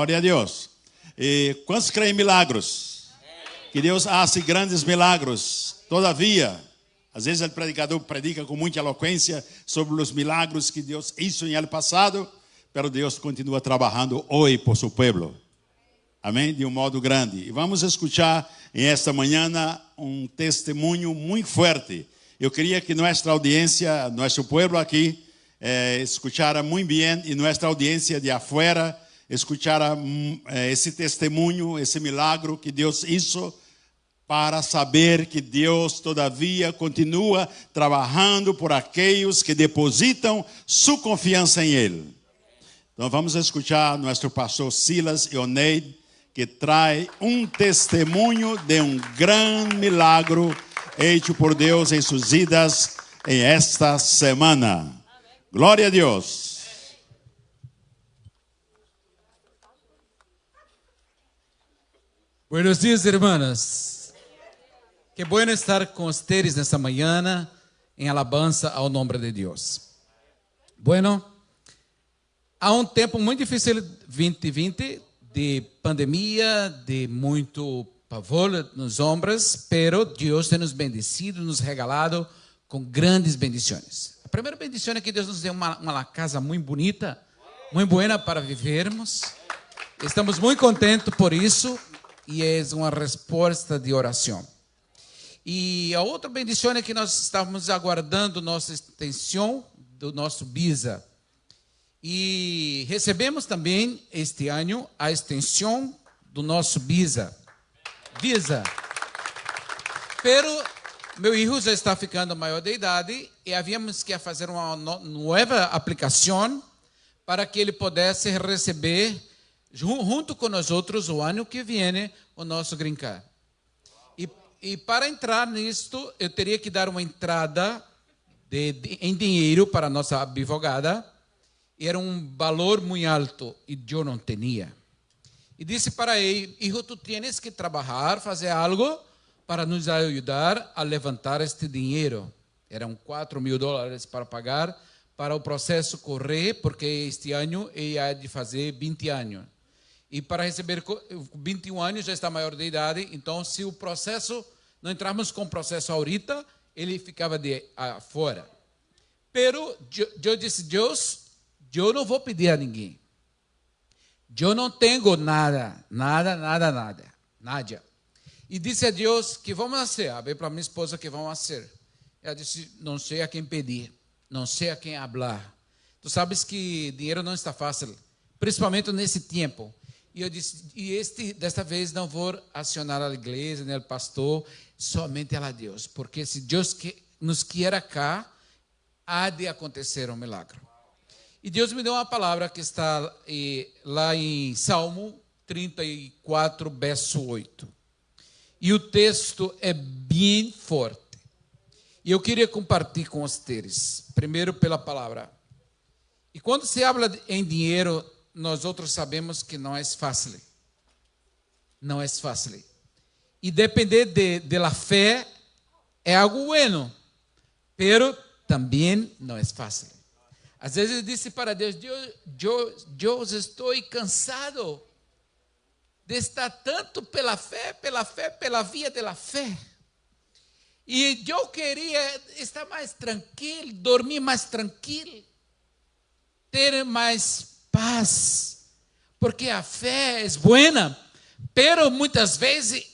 Glória a Deus. E quantos creem em milagros? Que Deus hace grandes milagros. Todavia, às vezes o predicador predica com muita eloquência sobre os milagros que Deus hizo no ano passado, mas Deus continua trabalhando hoje por seu povo. Amém? De um modo grande. E vamos escutar em esta manhã um testemunho muito forte. Eu queria que nossa audiência, nosso povo aqui, escuchara muito bem, e nossa audiência de afuera escuchara esse testemunho, esse milagre que Deus hizo, para saber que Deus todavia continua trabalhando por aqueles que depositam sua confiança em Ele. Então vamos escutar nosso pastor Silas Ioneid, que traz um testemunho de um grande milagre feito por Deus em suas vidas em esta semana. Glória a Deus. Buenos dias, hermanas. Que bueno estar com vocês nessa manhã em alabança ao nome de Deus. Bueno, há um tempo muito difícil, 2020, de pandemia, de muito pavor nos ombros, pero Deus tem nos bendecido, nos regalado com grandes bendições. A primeira bendição é que Deus nos deu uma casa muito bonita, muito boa para vivermos. Estamos muito contentes por isso. E é uma resposta de oração. E a outra bendição é que nós estamos aguardando nossa extensão do nosso visa. E recebemos também este ano a extensão do nosso visa. Pero meu filho já está ficando maior de idade e havíamos que fazer uma nova aplicação para que ele pudesse receber junto com nós outros o ano que vem o nosso green card. E para entrar nisto, eu teria que dar uma entrada em dinheiro para a nossa advogada. Era um valor muito alto e eu não tinha. E disse para ele: hijo, tu tienes que trabalhar, fazer algo para nos ajudar a levantar este dinheiro. Eram $4,000 para pagar, para o processo correr, porque este ano ele ia de fazer 20 anos. E para receber 21 anos já está maior de idade, então se o processo, não entrarmos com o processo ahorita, ele ficava de fora. Pero eu disse: Deus, eu não vou pedir a ninguém. Eu não tenho nada. E disse a Deus: que vamos fazer? Falei para minha esposa: que vamos fazer? Ela disse: não sei a quem pedir, não sei a quem falar. Tu sabes que dinheiro não está fácil, principalmente nesse tempo. E eu disse: desta vez não vou acionar a igreja, nem o pastor, somente a Deus. Porque se Deus nos quer cá, há de acontecer um milagre. E Deus me deu uma palavra que está lá em Salmo 34, verso 8. E o texto é bem forte. E eu queria compartilhar com vocês, primeiro pela palavra. E quando se habla em dinheiro, nós outros sabemos que não é fácil. Não é fácil. E depender de la fé é algo bueno, pero também não é fácil. Às vezes eu disse para Deus: Deus, estou cansado de estar tanto pela via da fé. E eu queria estar mais tranquilo, dormir mais tranquilo, ter mais paz, porque a fé é boa, pero muitas vezes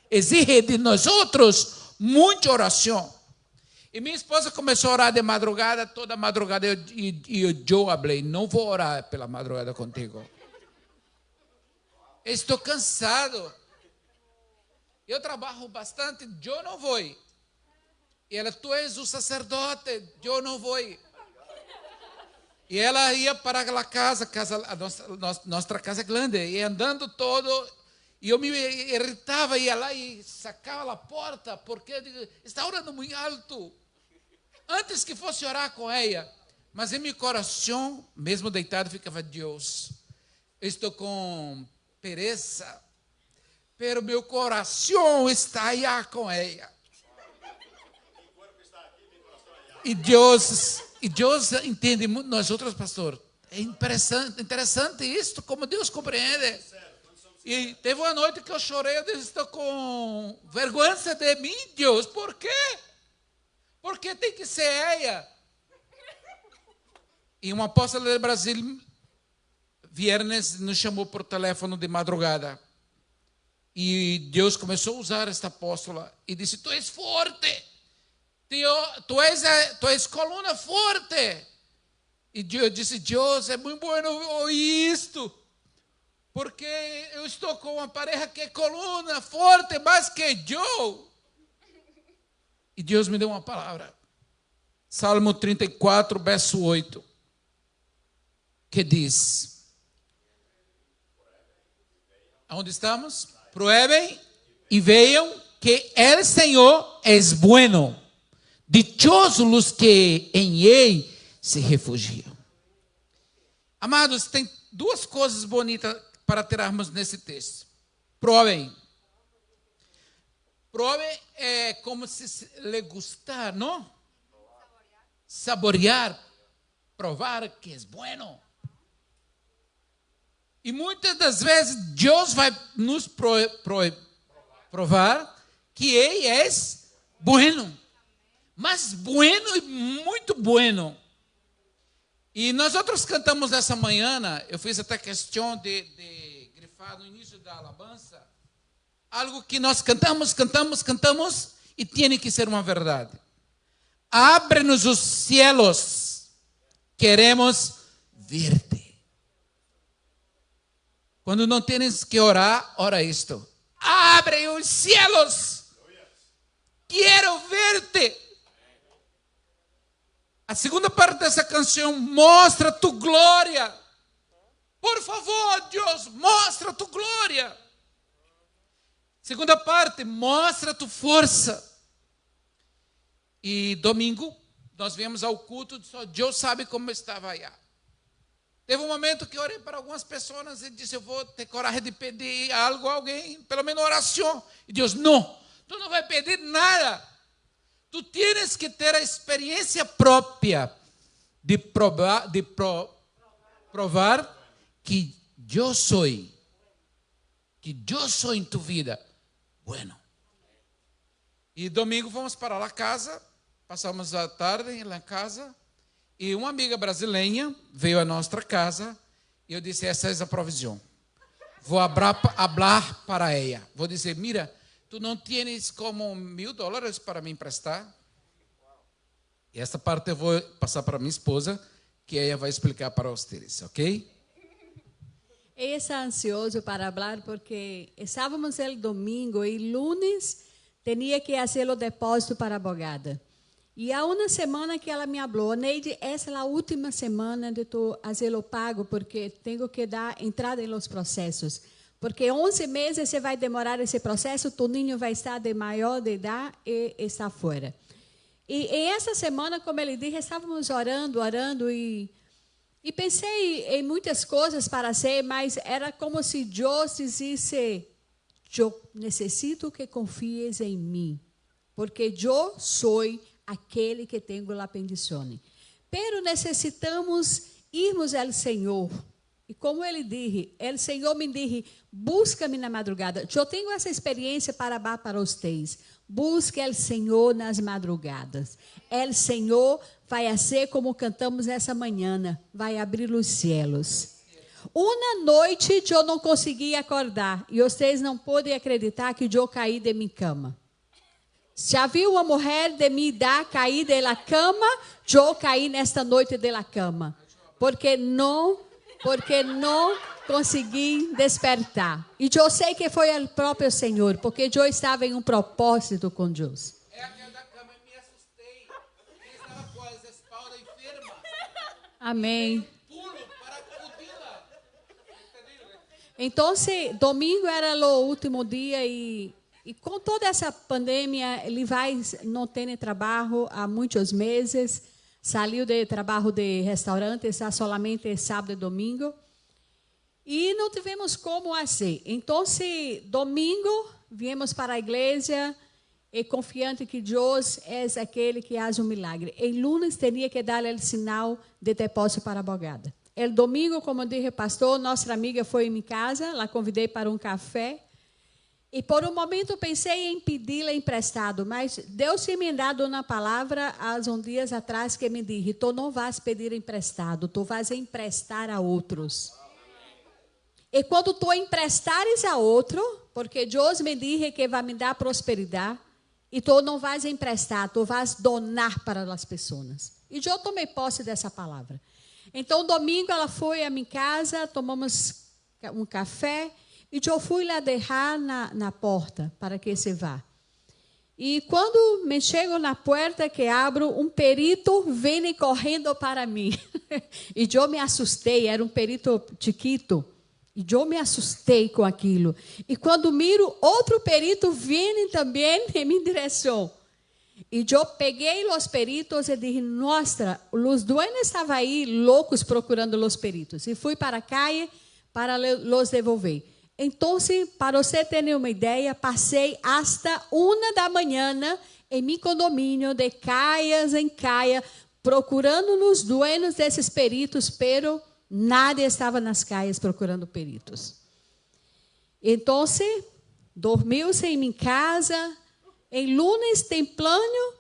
exige de nós outros muita oração. E minha esposa começou a orar de madrugada, toda madrugada, e eu falei: não vou orar pela madrugada contigo. Estou cansado. Eu trabalho bastante, eu não vou. E ela: tu és o sacerdote, eu não vou. E ela ia para a casa, nossa casa é grande, e andando todo, e eu me irritava, ia lá e sacava a porta, porque eu digo: está orando muito alto. Antes que fosse orar com ela, mas em meu coração, mesmo deitado, ficava: Deus, estou com pereza, pero meu coração está aí com ela. E Deus entende muito, nós outros, pastor, É interessante isso, como Deus compreende. E teve uma noite que eu chorei, eu disse, estou com vergonha de mim, Deus. Por quê? Porque tem que ser ela. E uma apóstola do Brasil, viernes, nos chamou por telefone de madrugada. E Deus começou a usar esta apóstola e disse, tu és forte, tu és coluna forte. E eu disse, Deus, é muito bom ouvir isto, porque eu estou com uma pareja que é coluna forte, mais que eu. E Deus me deu uma palavra. Salmo 34, verso 8, que diz, aonde estamos? Prueben e vejam que el Senhor es bueno. Dichosos os que em Ele se refugiam. Amados, tem duas coisas bonitas para tirarmos nesse texto. Provem. Provem é como se lhe gustar, não? Saborear. Provar que é bueno. E muitas das vezes Deus vai nos provar que Ele é bueno. Mas bueno e muito bueno. E nós outros cantamos essa manhã, eu fiz até questão de grifar no início da alabança, algo que nós cantamos e tem que ser uma verdade. Abre-nos os cielos, queremos ver-te. Quando não tens que orar, ora isto. Abre os cielos, quero ver-te. A segunda parte dessa canção, mostra tu glória. Por favor, Deus, mostra tu glória. Segunda parte, mostra tu força. E domingo, nós viemos ao culto, só Deus sabe como estava aí. Teve um momento que eu orei para algumas pessoas e disse, eu vou ter coragem de pedir algo a alguém, pelo menos oração. E Deus, não, tu não vai pedir nada. Tu tienes que ter a experiência própria de provar que eu sou em tu vida. Bueno. E domingo fomos para lá casa, passamos a tarde lá em casa, e uma amiga brasileira veio à nossa casa, e eu disse, essa é a provisão. Vou falar para ela. Vou dizer, mira, tu não tienes como $1,000 para me emprestar? E essa parte eu vou passar para minha esposa, que ela vai explicar para vocês, ok? Ella está ansioso para hablar porque estávamos el domingo y lunes tenía que hacer o depósito para a abogada. E há uma semana que ela me falou, Neide, essa é a última semana de tu fazer o pago porque tenho que dar entrada em los processos. Porque 11 meses você vai demorar esse processo, tu ninho vai estar de maior de idade e está fora. E essa semana, como ele disse, estávamos orando e pensei em muitas coisas para ser, mas era como se Deus dissesse, eu necessito que confies em mim, porque eu sou aquele que tenho a bendição. Pero necessitamos irmos ao Senhor. E como ele disse, o Senhor me disse, busca-me na madrugada. Eu tenho essa experiência para dar para vocês. Busque o Senhor nas madrugadas. O Senhor vai ser como cantamos essa manhã, vai abrir os céus. Uma noite eu não consegui acordar e vocês não podem acreditar que eu caí de minha cama. Já viu uma mulher de minha idade cair da cama? Eu caí nesta noite da cama. Porque não consegui despertar. E eu sei que foi o próprio Senhor, porque eu estava em um propósito com Deus. É aquele da cama e me assustei. Eu estava com as espaldas enfermas. Amém. Pulo para acudir-la. Então, domingo era o último dia e com toda essa pandemia, ele não tem trabalho há muitos meses. Saiu de trabalho de restaurante, está solamente sábado e domingo. E não tivemos como fazer. Então, domingo, viemos para a igreja e confiante que Deus é aquele que faz um milagre. Em lunes, teria que dar o sinal de depósito para a abogada. El domingo, como dije, pastor, nossa amiga foi em minha casa, la convidei para um café. E por um momento pensei em pedi-la emprestado, mas Deus tinha me dado uma palavra há uns dias atrás que me disse: tu não vais pedir emprestado, tu vais emprestar a outros. E quando tu emprestares a outro, porque Deus me disse que vai me dar prosperidade, e tu não vais emprestar, tu vais donar para as pessoas. E eu tomei posse dessa palavra. Então, domingo ela foi à minha casa, tomamos um café, e eu fui lá deixar na porta para que se vá. E quando me chego na porta que abro, um perito vem correndo para mim. E eu me assustei, era um perito chiquito. E eu me assustei com aquilo. E quando miro, outro perito vem também em minha direção. E eu peguei os peritos e disse: nossa, os dueños estavam aí loucos procurando os peritos. E fui para a calle para los devolver. Então, para você ter uma ideia, passei hasta 1 da manhã em meu condomínio, de calles em calle, procurando nos dueños desses peritos, pero nada estava nas calles procurando peritos. Então, dormiu-se em minha casa. Em lunes temprano,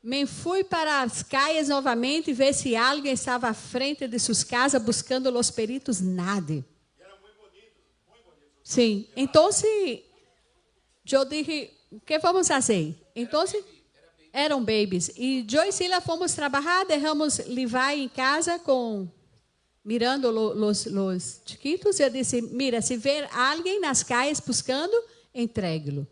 me fui para as calles novamente, ver se alguém estava à frente de suas casas buscando os peritos. Nada. Sim, então eu disse: o que vamos fazer? Então, eram babies. E eu e Sila fomos trabalhar, deixamos Levi em casa mirando os chiquitos. Eu disse: mira, se ver alguém nas calles buscando, entregue-lo.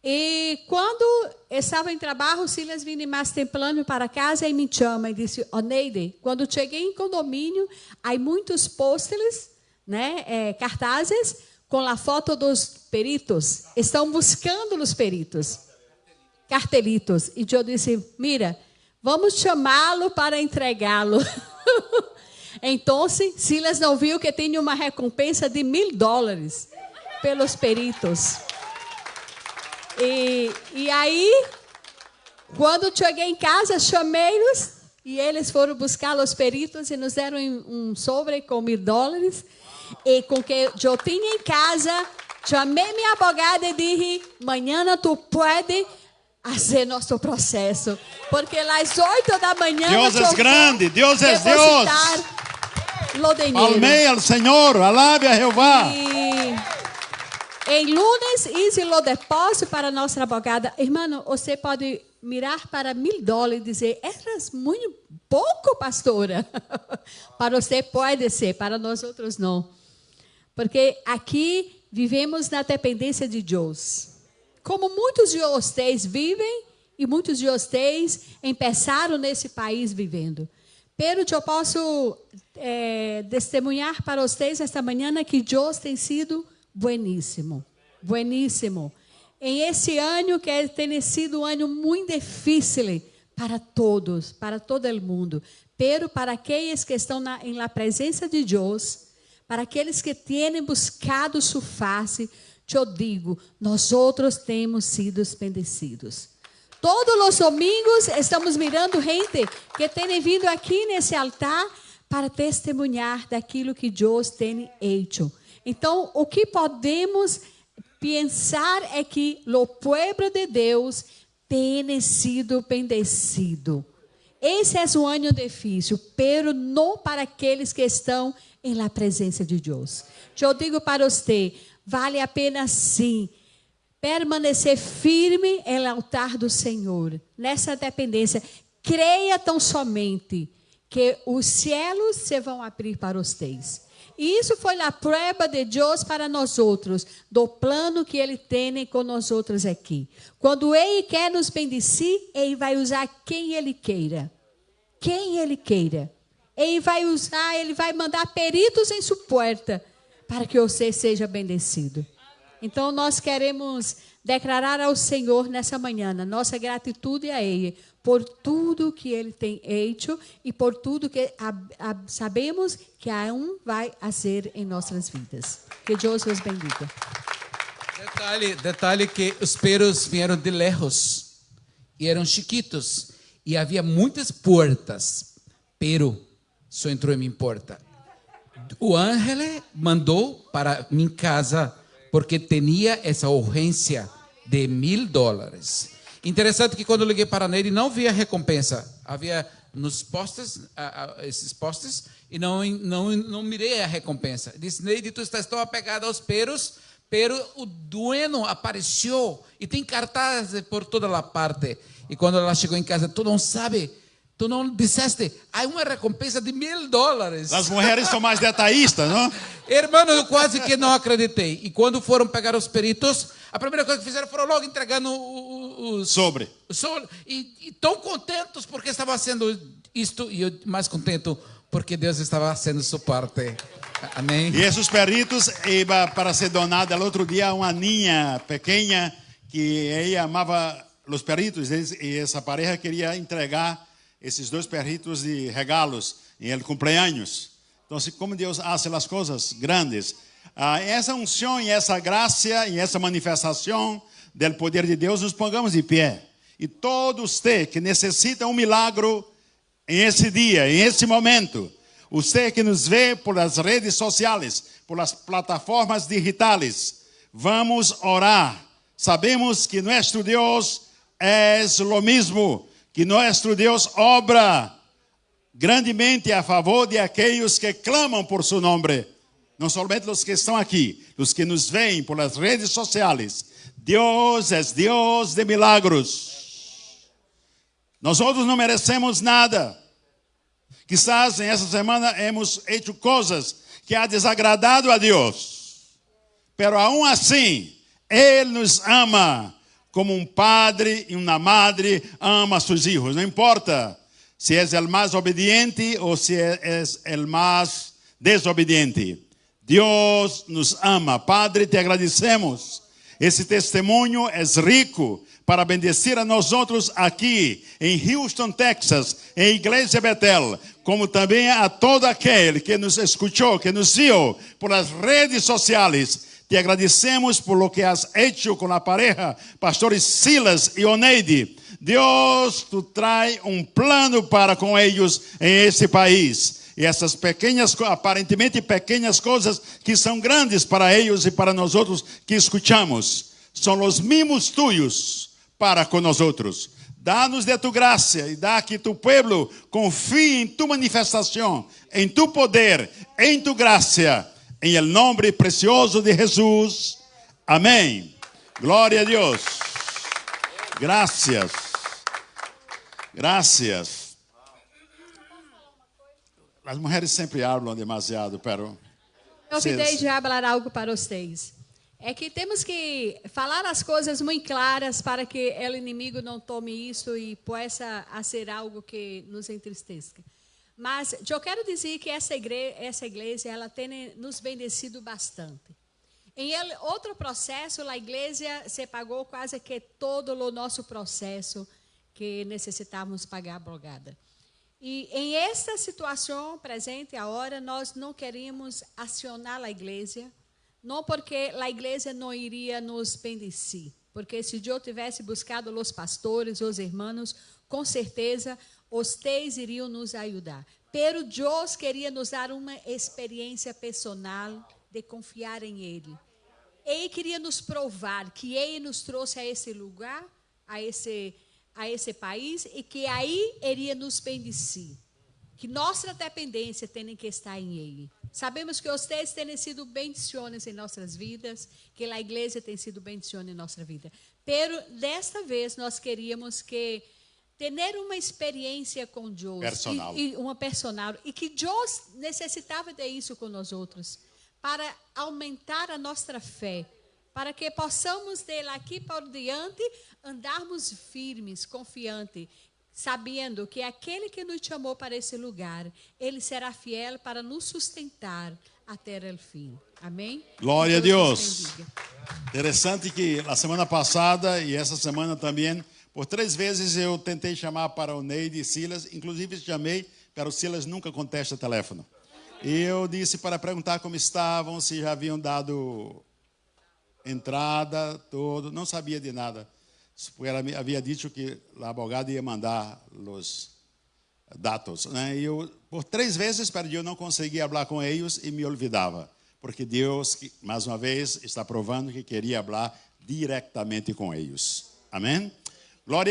E quando estava em trabalho, Silas vinha mais temprano para casa e me chama e disse: Neide, quando cheguei em condomínio, há muitos pôsteres, né, cartazes, com a foto dos peritos. Estão buscando os peritos. Cartelitos. E eu disse: mira, vamos chamá-lo para entregá-lo. Então, Silas não viu que tinha uma recompensa de $1.000 pelos peritos. E aí, quando cheguei em casa, chamei-los e eles foram buscar os peritos e nos deram um sobre com $1.000. E com que eu tinha em casa, chamei minha advogada e disse: amanhã tu pode fazer nosso processo, porque às 8 da manhã Deus é grande, Deus é Deus. Palmei ao Senhor, alabe a Jeová. Em lunes, hice o depósito para nossa advogada. Irmão, você pode mirar para $1.000 e dizer: eras muito pouco, pastora. Para você pode ser, para nós outros não. Porque aqui vivemos na dependência de Deus. Como muitos de vocês vivem e muitos de vocês começaram nesse país vivendo. Pero eu posso testemunhar para vocês esta manhã que Deus tem sido bueníssimo, bueníssimo. Em esse ano que tem sido um ano muito difícil para todos, para todo o mundo, pero para aqueles que estão em la presença de Deus, para aqueles que têm buscado sua face, eu digo, nós outros temos sido bendecidos. Todos os domingos estamos mirando gente que tem vindo aqui nesse altar para testemunhar daquilo que Deus tem feito. Então, o que podemos pensar é que o povo de Deus tem sido bendecido. Esse é um ano difícil, pero não para aqueles que estão em la presença de Deus. Eu digo para você, vale a pena sim permanecer firme no altar do Senhor, nessa dependência. Creia tão somente que os céus se vão abrir para vocês. E isso foi a prova de Deus para nós outros, do plano que Ele tem com nós outros aqui. Quando Ele quer nos bendecir, Ele vai usar quem Ele queira. Quem Ele queira. Ele vai usar, Ele vai mandar peritos em sua porta para que você seja bendecido. Então, nós queremos declarar ao Senhor nessa manhã nossa gratidão a Ele por tudo que Ele tem feito e por tudo que sabemos que vai fazer em nossas vidas. Que Deus os bendiga. Detalhe que os peros vieram de lejos e eram chiquitos e havia muitas portas, pero só entrou em minha porta. O ángel mandou para minha casa porque tinha essa urgência de $1.000. Interessante que quando eu liguei para Neide, não havia recompensa. Havia nos postes, esses postes, e não mirei a recompensa. Disse, Neide, tu estás tão apegada aos peros, pero o dono apareceu e tem cartazes por toda a parte. E quando ela chegou em casa, tu não sabe, tu não disseste, há uma recompensa de $1.000. As mulheres são mais detalhistas, não? Hermano, eu quase que não acreditei. E quando foram pegar os peritos, a primeira coisa que fizeram foram logo entregando o Sobre. E tão contentos porque estava sendo isto, e eu mais contento porque Deus estava fazendo sua parte. Amém? E esses peritos iam para ser donada no outro dia a uma ninha pequena que ela amava os peritos e essa pareja queria entregar esses 2 peritos de regalos em el cumpleaños. Então, como Deus faz as coisas grandes, essa unção e essa graça e essa manifestação do poder de Deus, nos pongamos de pé. E todos você que necessita milagre em esse dia, em esse momento, você que nos vê por as redes sociais, por as plataformas digitais, vamos orar. Sabemos que nosso Deus é o mesmo, que nosso Deus obra grandemente a favor de aqueles que clamam por seu nome. Não somente os que estão aqui, os que nos veem por as redes sociais. Deus é Deus de milagros. Nós outros não merecemos nada. Quizás nessa semana hemos feito coisas que ha desagradado a Deus. Pero aún assim, Ele nos ama como padre e uma madre ama seus filhos. Não importa se é o mais obediente ou se é o mais desobediente. Deus nos ama. Padre, te agradecemos. Esse testemunho é rico para bendecir a nós outros aqui em Houston, Texas, em Igreja Betel, como também a todo aquele que nos escutou, que nos viu por as redes sociais. Te agradecemos por lo que has hecho com a pareja, pastores Silas e Oneide. Deus, tu traz plano para com eles em esse país. E essas pequenas, aparentemente pequenas coisas que são grandes para eles e para nós outros que escutamos, são os mimos tuyos para com nós outros. Dá-nos de tu graça e dá que tu povo confie em tu manifestação, em tu poder, em tu graça, em el nome precioso de Jesus. Amém. Glória a Deus. Gracias. Gracias. As mulheres sempre falam demasiado, pero... Eu optei de falar algo para vocês. É que temos que falar as coisas muito claras para que o inimigo não tome isso e possa ser algo que nos entristeça. Mas eu quero dizer que essa igreja ela tem nos bendecido bastante. Em outro processo, a igreja se pagou quase que todo o nosso processo que necessitávamos pagar a brogada. E em esta situação presente agora, nós não queríamos acionar a igreja, não porque a igreja não iria nos bendecir, porque se eu tivesse buscado os pastores, os irmãos, com certeza, os três iriam nos ajudar. Pero Deus queria nos dar uma experiência pessoal de confiar em Ele. Ele queria nos provar que Ele nos trouxe a esse lugar, a esse país, e que aí iria nos bendecir. Que nossa dependência tem que estar em Ele. Sabemos que vocês têm sido bendições em nossas vidas, que a igreja tem sido bendição em nossa vida. Pero desta vez nós queríamos que ter uma experiência com Deus, personal. E uma personal, e que Deus necessitava de isso com nós outros, para aumentar a nossa fé, para que possamos daqui por diante andarmos firmes, confiantes, sabendo que aquele que nos chamou para esse lugar, ele será fiel para nos sustentar até o fim. Amém? Glória a Deus. Interessante que a semana passada e essa semana também, por 3 vezes eu tentei chamar para o Neide e Silas, inclusive chamei, para o Silas nunca contesta o telefone. E eu disse para perguntar como estavam, se já haviam dado entrada, tudo, não sabia de nada. Porque ela havia dito que a abogada ia mandar os dados, né? E eu Por 3 vezes perdi, eu não conseguia falar com eles e me olvidava. Porque Deus, mais uma vez, está provando que queria falar diretamente com eles. Amém? Glória